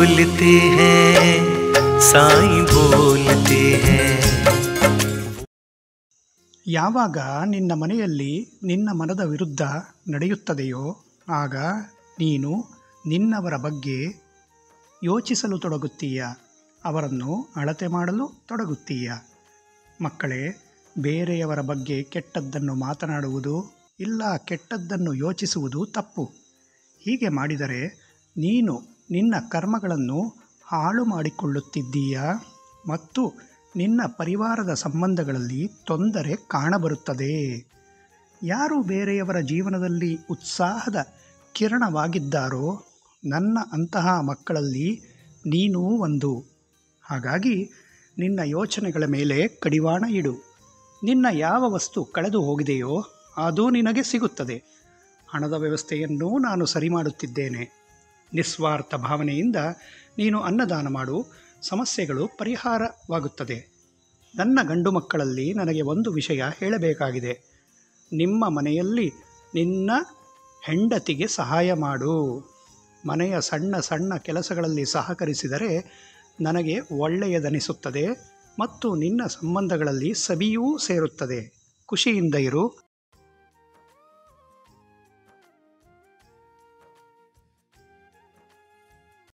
बोलते हैं साईं बोलते हैं। ಯಾವಾಗ ನಿನ್ನ ಮನೆಯಲ್ಲಿ ನಿನ್ನ ಮನದ ವಿರುದ್ಧ ನಡೆಯುತ್ತದೆಯೋ ಆಗ ನೀನು ನಿನ್ನವರ ಬಗ್ಗೆ ಯೋಚಿಸಲು ತೊಡಗುತ್ತೀಯ, ಅವರನ್ನು ಅಳತೆ ಮಾಡಲು ತೊಡಗುತ್ತೀಯ. ಮಕ್ಕಳೇ, ಬೇರೆಯವರ ಬಗ್ಗೆ ಕೆಟ್ಟದ್ದನ್ನು ಮಾತನಾಡುವುದು ಇಲ್ಲ ಕೆಟ್ಟದ್ದನ್ನು ಯೋಚಿಸುವುದು ತಪ್ಪು. ಹೀಗೆ ಮಾಡಿದರೆ ನೀನು ನಿನ್ನ ಕರ್ಮಗಳನ್ನು ಹಾಳು ಮಾಡಿಕೊಳ್ಳುತ್ತಿದ್ದೀಯ ಮತ್ತು ನಿನ್ನ ಪರಿವಾರದ ಸಂಬಂಧಗಳಲ್ಲಿ ತೊಂದರೆ ಕಾಣಬರುತ್ತದೆ. ಯಾರು ಬೇರೆಯವರ ಜೀವನದಲ್ಲಿ ಉತ್ಸಾಹದ ಕಿರಣವಾಗಿದ್ದಾರೋ ನನ್ನ ಅಂತಹ ಮಕ್ಕಳಲ್ಲಿ ನೀನೂ ಒಂದು. ಹಾಗಾಗಿ ನಿನ್ನ ಯೋಚನೆಗಳ ಮೇಲೆ ಕಡಿವಾಣ ಇಡು. ನಿನ್ನ ಯಾವ ವಸ್ತು ಕಳೆದು ಹೋಗಿದೆಯೋ ಅದು ನಿನಗೆ ಸಿಗುತ್ತದೆ. ಹಣದ ವ್ಯವಸ್ಥೆಯನ್ನು ನಾನು ಸರಿ ಮಾಡುತ್ತಿದ್ದೇನೆ. ನಿಸ್ವಾರ್ಥ ಭಾವನೆಯಿಂದ ನೀನು ಅನ್ನದಾನ ಮಾಡು, ಸಮಸ್ಯೆಗಳು ಪರಿಹಾರವಾಗುತ್ತದೆ. ನನ್ನ ಗಂಡು ಮಕ್ಕಳಲ್ಲಿ ನನಗೆ ಒಂದು ವಿಷಯ ಹೇಳಬೇಕಾಗಿದೆ. ನಿಮ್ಮ ಮನೆಯಲ್ಲಿ ನಿನ್ನ ಹೆಂಡತಿಗೆ ಸಹಾಯ ಮಾಡು. ಮನೆಯ ಸಣ್ಣ ಸಣ್ಣ ಕೆಲಸಗಳಲ್ಲಿ ಸಹಕರಿಸಿದರೆ ನನಗೆ ಒಳ್ಳೆಯದನಿಸುತ್ತದೆ ಮತ್ತು ನಿನ್ನ ಸಂಬಂಧಗಳಲ್ಲಿ ಸವಿಯೂ ಸೇರುತ್ತದೆ. ಖುಷಿಯಿಂದ ಇರು.